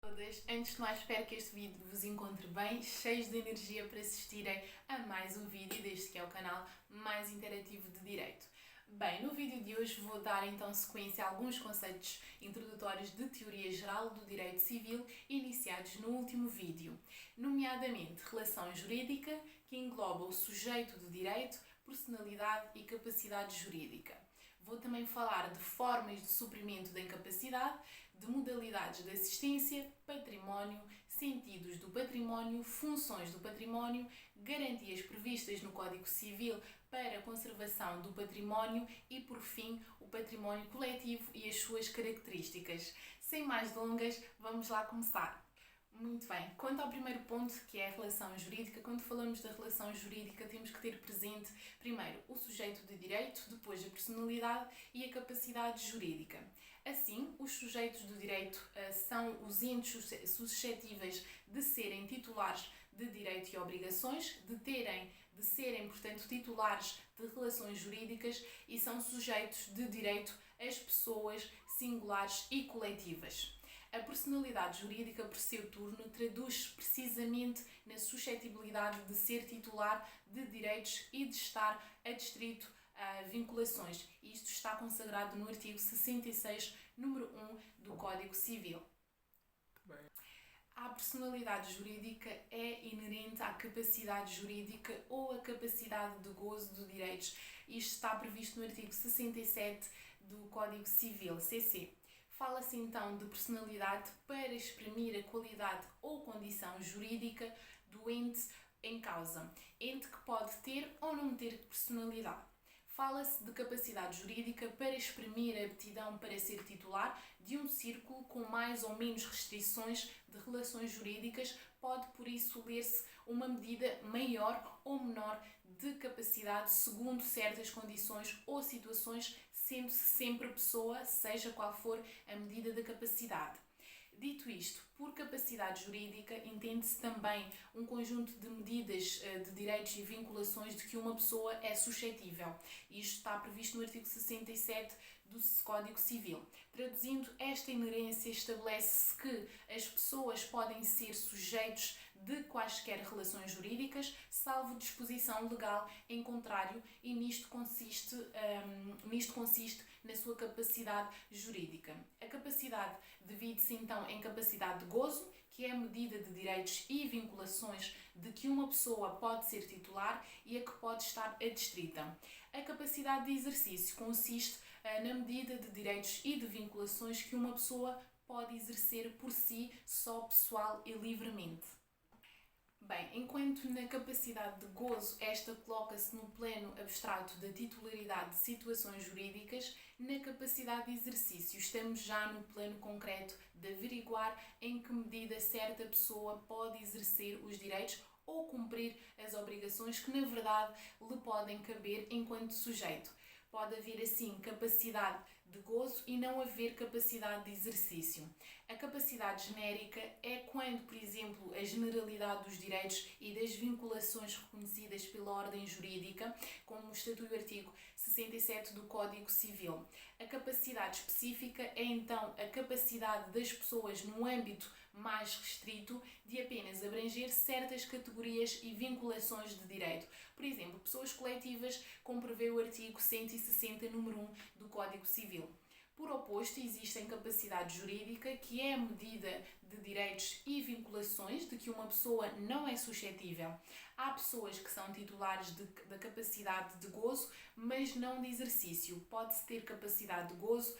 Todas. Antes de mais, espero que este vídeo vos encontre bem, cheios de energia para assistirem a mais um vídeo deste que é o canal mais interativo de Direito. Bem, no vídeo de hoje vou dar então sequência a alguns conceitos introdutórios de teoria geral do direito civil iniciados no último vídeo, nomeadamente relação jurídica, que engloba o sujeito do direito, personalidade e capacidade jurídica. Vou também falar de formas de suprimento da incapacidade, de modalidades de assistência, património, sentidos do património, funções do património, garantias previstas no Código Civil para a conservação do património e, por fim, o património coletivo e as suas características. Sem mais delongas, vamos lá começar. Muito bem, quanto ao primeiro ponto, que é a relação jurídica, quando falamos da relação jurídica temos que ter presente primeiro o sujeito de direito, depois a personalidade e a capacidade jurídica. Assim, os sujeitos do direito são os entes suscetíveis de serem titulares de direito e obrigações, de serem, portanto, titulares de relações jurídicas e são sujeitos de direito as pessoas singulares e coletivas. A personalidade jurídica, por seu turno, traduz-se precisamente na suscetibilidade de ser titular de direitos e de estar adstrito a vinculações. Isto está consagrado no artigo 66, número 1 do Código Civil. A personalidade jurídica é inerente à capacidade jurídica ou à capacidade de gozo de direitos. Isto está previsto no artigo 67 do Código Civil, CC. Fala-se então de personalidade para exprimir a qualidade ou condição jurídica do ente em causa, ente que pode ter ou não ter personalidade. Fala-se de capacidade jurídica para exprimir a aptidão para ser titular de um círculo com mais ou menos restrições de relações jurídicas, pode por isso ler-se uma medida maior ou menor de capacidade segundo certas condições ou situações, sendo-se sempre pessoa, seja qual for a medida da capacidade. Dito isto, por capacidade jurídica entende-se também um conjunto de medidas de direitos e vinculações de que uma pessoa é suscetível. Isto está previsto no artigo 67 do Código Civil. Traduzindo, esta inerência estabelece que as pessoas podem ser sujeitos de quaisquer relações jurídicas, salvo disposição legal em contrário, e nisto consiste na sua capacidade jurídica. A capacidade divide-se então em capacidade de gozo, que é a medida de direitos e vinculações de que uma pessoa pode ser titular e a que pode estar adstrita. A capacidade de exercício consiste na medida de direitos e de vinculações que uma pessoa pode exercer por si, só pessoal e livremente. Bem, enquanto na capacidade de gozo esta coloca-se no plano abstrato da titularidade de situações jurídicas, na capacidade de exercício estamos já no plano concreto de averiguar em que medida certa pessoa pode exercer os direitos ou cumprir as obrigações que na verdade lhe podem caber enquanto sujeito. Pode haver, assim, capacidade de gozo e não haver capacidade de exercício. A capacidade genérica é quando, por exemplo, a generalidade dos direitos e das vinculações reconhecidas pela ordem jurídica, como estatui o artigo 67 do Código Civil. A capacidade específica é, então, a capacidade das pessoas no âmbito mais restrito de apenas abranger certas categorias e vinculações de direito. Por exemplo, pessoas coletivas, como prevê o artigo 160, número 1 do Código Civil. Por oposto, existe a incapacidade jurídica, que é a medida de direitos e vinculações de que uma pessoa não é suscetível. Há pessoas que são titulares da capacidade de gozo, mas não de exercício. Pode-se ter capacidade de gozo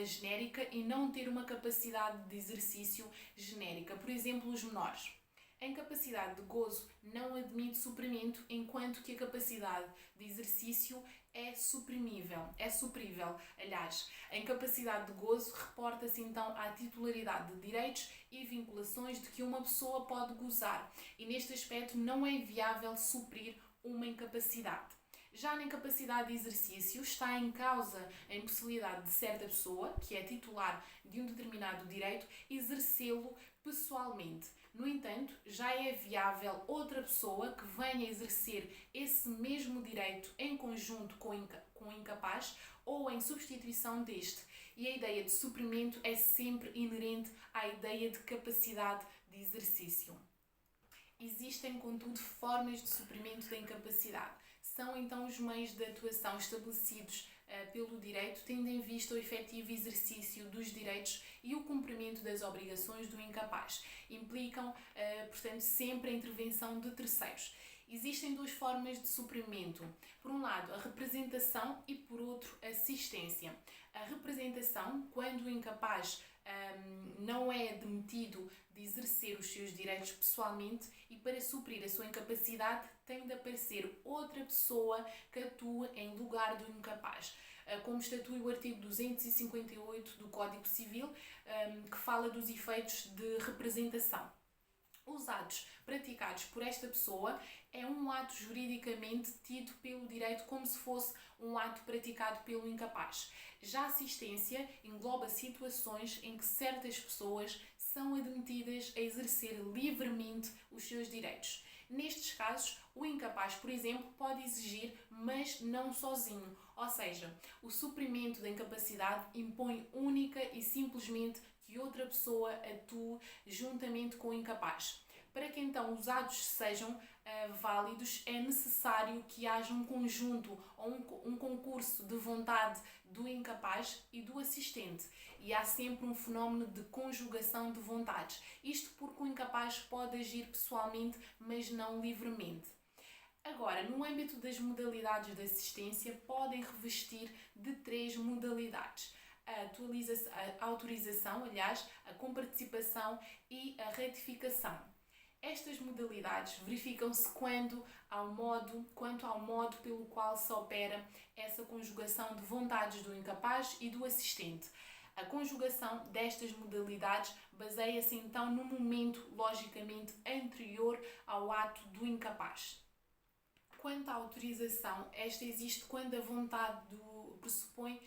genérica e não ter uma capacidade de exercício genérica. Por exemplo, os menores. A incapacidade de gozo não admite suprimento, enquanto que a capacidade de exercício é suprimível, é suprível. Aliás, a incapacidade de gozo reporta-se então à titularidade de direitos e vinculações de que uma pessoa pode gozar, e neste aspecto não é viável suprir uma incapacidade. Já na incapacidade de exercício está em causa a impossibilidade de certa pessoa, que é titular de um determinado direito, exercê-lo pessoalmente. No entanto, já é viável outra pessoa que venha exercer esse mesmo direito em conjunto com o incapaz ou em substituição deste. E a ideia de suprimento é sempre inerente à ideia de capacidade de exercício. Existem, contudo, formas de suprimento da incapacidade. São então os meios de atuação estabelecidos pelo direito, tendo em vista o efetivo exercício dos direitos e o cumprimento das obrigações do incapaz. Implicam, portanto, sempre a intervenção de terceiros. Existem duas formas de suprimento. Por um lado, a representação e, por outro, a assistência. A representação, quando o incapaz não é admitido de exercer os seus direitos pessoalmente e para suprir a sua incapacidade tem de aparecer outra pessoa que atua em lugar do incapaz, como estatui o artigo 258 do Código Civil, que fala dos efeitos de representação. Os atos praticados por esta pessoa é um ato juridicamente tido pelo direito como se fosse um ato praticado pelo incapaz. Já a assistência engloba situações em que certas pessoas são admitidas a exercer livremente os seus direitos. Nestes casos, o incapaz, por exemplo, pode exigir, mas não sozinho. Ou seja, o suprimento da incapacidade impõe única e simplesmente que outra pessoa atue juntamente com o incapaz. Para que então os atos sejam válidos, é necessário que haja um conjunto ou um concurso de vontade do incapaz e do assistente. E há sempre um fenómeno de conjugação de vontades. Isto porque o incapaz pode agir pessoalmente, mas não livremente. Agora, no âmbito das modalidades de assistência, podem revestir de 3 modalidades. A autorização, a comparticipação e a ratificação. Estas modalidades verificam-se quanto ao modo pelo qual se opera essa conjugação de vontades do incapaz e do assistente. A conjugação destas modalidades baseia-se então no momento logicamente anterior ao ato do incapaz. Quanto à autorização, esta existe quando a vontade pressupõe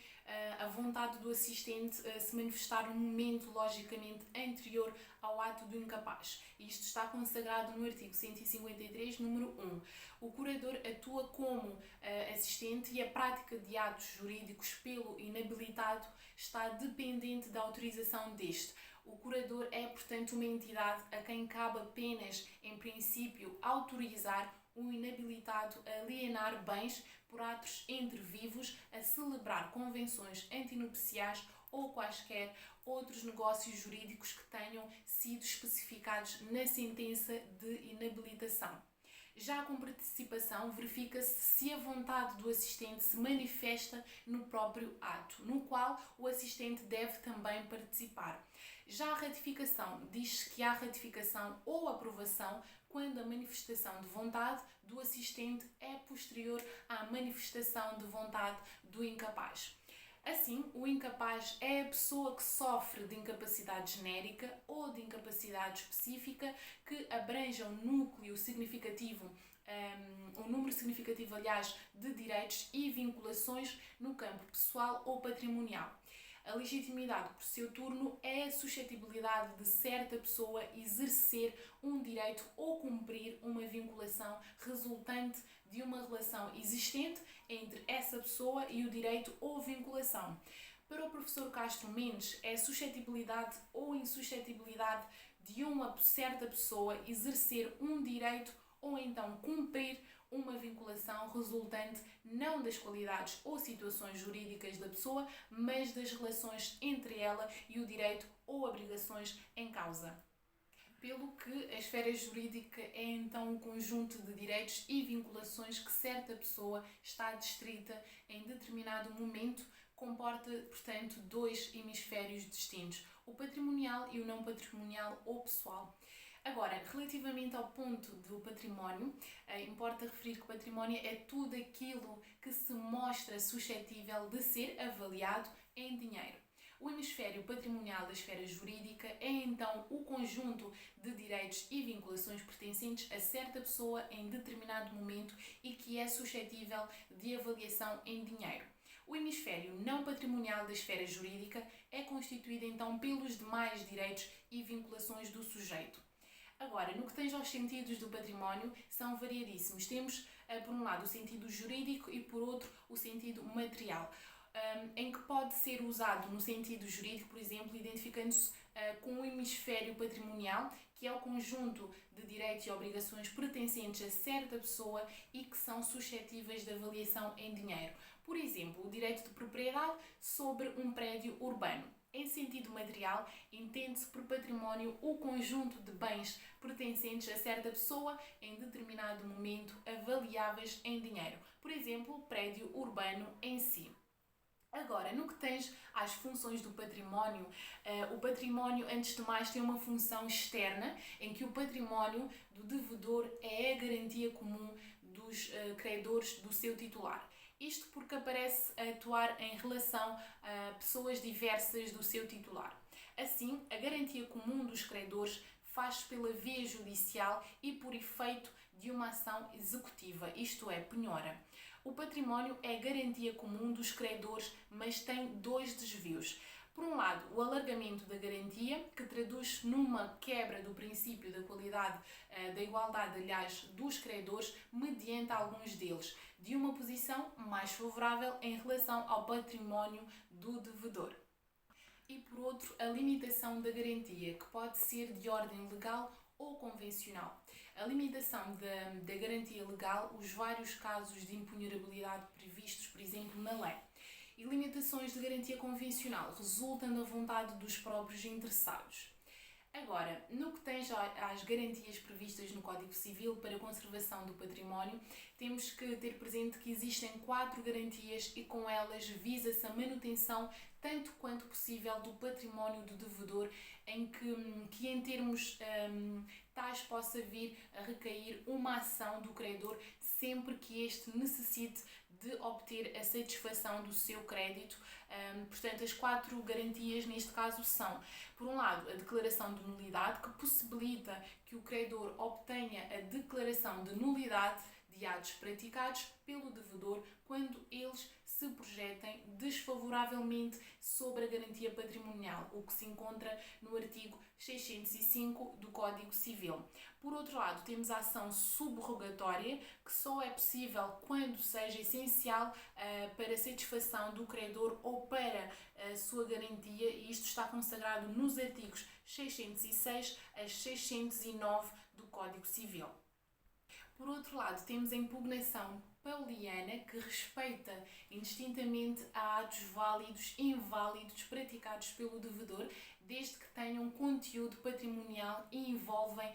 a vontade do assistente se manifestar no momento logicamente anterior ao ato do incapaz. Isto está consagrado no artigo 153, número 1. O curador atua como assistente e a prática de atos jurídicos pelo inabilitado está dependente da autorização deste. O curador é, portanto, uma entidade a quem cabe apenas, em princípio, autorizar o inabilitado a alienar bens por atos entre vivos, a celebrar convenções antinupciais ou quaisquer outros negócios jurídicos que tenham sido especificados na sentença de inabilitação. Já com participação, verifica-se se a vontade do assistente se manifesta no próprio ato, no qual o assistente deve também participar. Já a ratificação, diz-se que há ratificação ou aprovação quando a manifestação de vontade do assistente é posterior à manifestação de vontade do incapaz. Assim, o incapaz é a pessoa que sofre de incapacidade genérica ou de incapacidade específica que abranja um número significativo, de direitos e vinculações no campo pessoal ou patrimonial. A legitimidade, por seu turno, é a suscetibilidade de certa pessoa exercer um direito ou cumprir uma vinculação resultante de uma relação existente entre essa pessoa e o direito ou vinculação. Para o professor Castro Mendes, é a suscetibilidade ou insuscetibilidade de uma certa pessoa exercer um direito ou então cumprir uma vinculação resultante não das qualidades ou situações jurídicas da pessoa, mas das relações entre ela e o direito ou obrigações em causa. Pelo que a esfera jurídica é então um conjunto de direitos e vinculações que certa pessoa está adstrita em determinado momento, comporta, portanto, 2 hemisférios distintos, o patrimonial e o não patrimonial ou pessoal. Agora, relativamente ao ponto do património, importa referir que o património é tudo aquilo que se mostra suscetível de ser avaliado em dinheiro. O hemisfério patrimonial da esfera jurídica é então o conjunto de direitos e vinculações pertencentes a certa pessoa em determinado momento e que é suscetível de avaliação em dinheiro. O hemisfério não patrimonial da esfera jurídica é constituído então pelos demais direitos e vinculações do sujeito. Agora, no que tange aos sentidos do património, são variadíssimos. Temos, por um lado, o sentido jurídico e, por outro, o sentido material. em que pode ser usado no sentido jurídico, por exemplo, identificando-se com o hemisfério patrimonial, que é o conjunto de direitos e obrigações pertencentes a certa pessoa e que são suscetíveis de avaliação em dinheiro. Por exemplo, o direito de propriedade sobre um prédio urbano. Em sentido material, entende-se por património o conjunto de bens pertencentes a certa pessoa em determinado momento avaliáveis em dinheiro. Por exemplo, o prédio urbano em si. Agora, no que tens às funções do património, o património, antes de mais, tem uma função externa, em que o património do devedor é a garantia comum dos credores do seu titular. Isto porque aparece a atuar em relação a pessoas diversas do seu titular. Assim, a garantia comum dos credores faz pela via judicial e por efeito de uma ação executiva, isto é, penhora. O património é a garantia comum dos credores, mas tem dois desvios. Por um lado, o alargamento da garantia, que traduz numa quebra do princípio da qualidade, da igualdade, aliás, dos credores, mediante alguns deles, de uma posição mais favorável em relação ao património do devedor. E por outro, a limitação da garantia, que pode ser de ordem legal ou convencional. A limitação da garantia legal, os vários casos de impenhorabilidade previstos, por exemplo, na lei. E limitações de garantia convencional resultam da vontade dos próprios interessados. Agora, no que tens às garantias previstas no Código Civil para a conservação do património, temos que ter presente que existem 4 garantias e com elas visa-se a manutenção tanto quanto possível do património do devedor, em que em termos tais possa vir a recair uma ação do credor sempre que este necessite de obter a satisfação do seu crédito. Portanto, as 4 garantias neste caso são, por um lado, a declaração de nulidade, que possibilita que o credor obtenha a declaração de nulidade de atos praticados pelo devedor quando eles se projetem desfavoravelmente sobre a garantia patrimonial, o que se encontra no artigo 605 do Código Civil. Por outro lado, temos a ação subrogatória, que só é possível quando seja essencial para a satisfação do credor ou para a sua garantia, e isto está consagrado nos artigos 606 a 609 do Código Civil. Por outro lado, temos a impugnação pauliana, que respeita indistintamente a atos válidos e inválidos praticados pelo devedor, desde que tenham conteúdo patrimonial e envolvem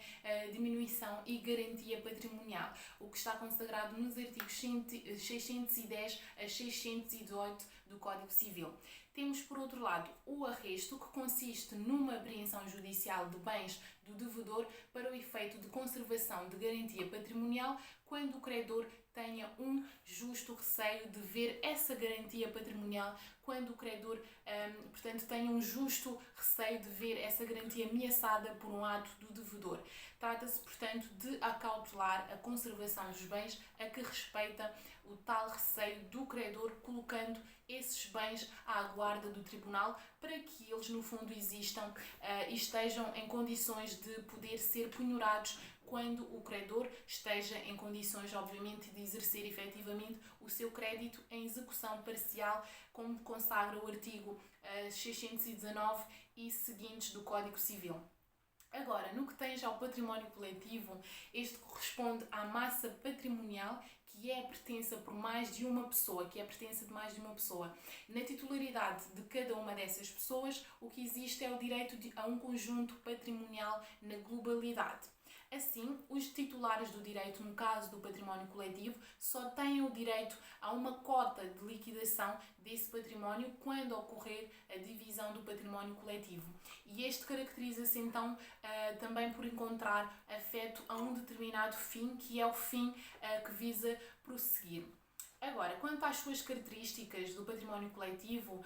diminuição e garantia patrimonial, o que está consagrado nos artigos 610 a 618 do Código Civil. Temos, por outro lado, o arresto, que consiste numa apreensão judicial de bens do devedor para o efeito de conservação de garantia patrimonial, quando o credor tenha um justo receio de ver essa garantia patrimonial, quando o credor, portanto, tenha um justo receio de ver essa garantia ameaçada por um ato do devedor. Trata-se, portanto, de acautelar a conservação dos bens a que respeita o tal receio do credor, colocando esses bens à guarda do tribunal para que eles, no fundo, existam e estejam em condições de poder ser penhorados quando o credor esteja em condições, obviamente, de exercer efetivamente o seu crédito em execução parcial, como consagra o artigo 619 e seguintes do Código Civil. Agora, no que tens ao património coletivo, este corresponde à massa patrimonial que é a pertença por mais de uma pessoa, que é a pertença de mais de uma pessoa. Na titularidade de cada uma dessas pessoas, o que existe é o direito a um conjunto patrimonial na globalidade. Assim, os titulares do direito, no caso do património coletivo, só têm o direito a uma cota de liquidação desse património quando ocorrer a divisão do património coletivo. E este caracteriza-se então também por encontrar afeto a um determinado fim, que é o fim que visa prosseguir. Agora, quanto às suas características do património coletivo,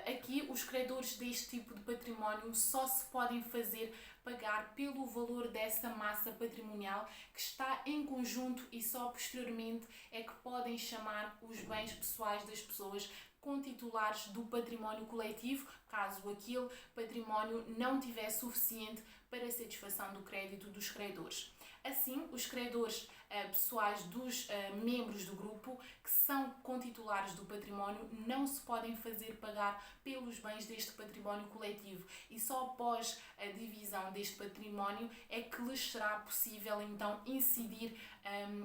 aqui os credores deste tipo de património só se podem fazer pagar pelo valor dessa massa patrimonial que está em conjunto, e só posteriormente é que podem chamar os bens pessoais das pessoas contitulares do património coletivo, caso aquele património não tiver suficiente para satisfação do crédito dos credores. Assim, os credores pessoais dos membros do grupo que são contitulares do património não se podem fazer pagar pelos bens deste património coletivo e só após a divisão deste património é que lhes será possível então incidir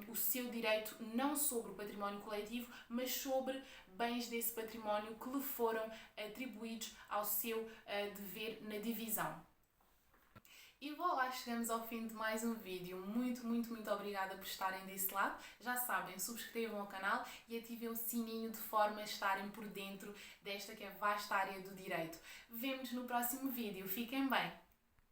o seu direito não sobre o património coletivo, mas sobre bens desse património que lhe foram atribuídos ao seu dever na divisão. E voilà, chegamos ao fim de mais um vídeo. Muito obrigada por estarem desse lado. Já sabem, subscrevam o canal e ativem o sininho de forma a estarem por dentro desta que é a vasta área do direito. Vemo-nos no próximo vídeo. Fiquem bem!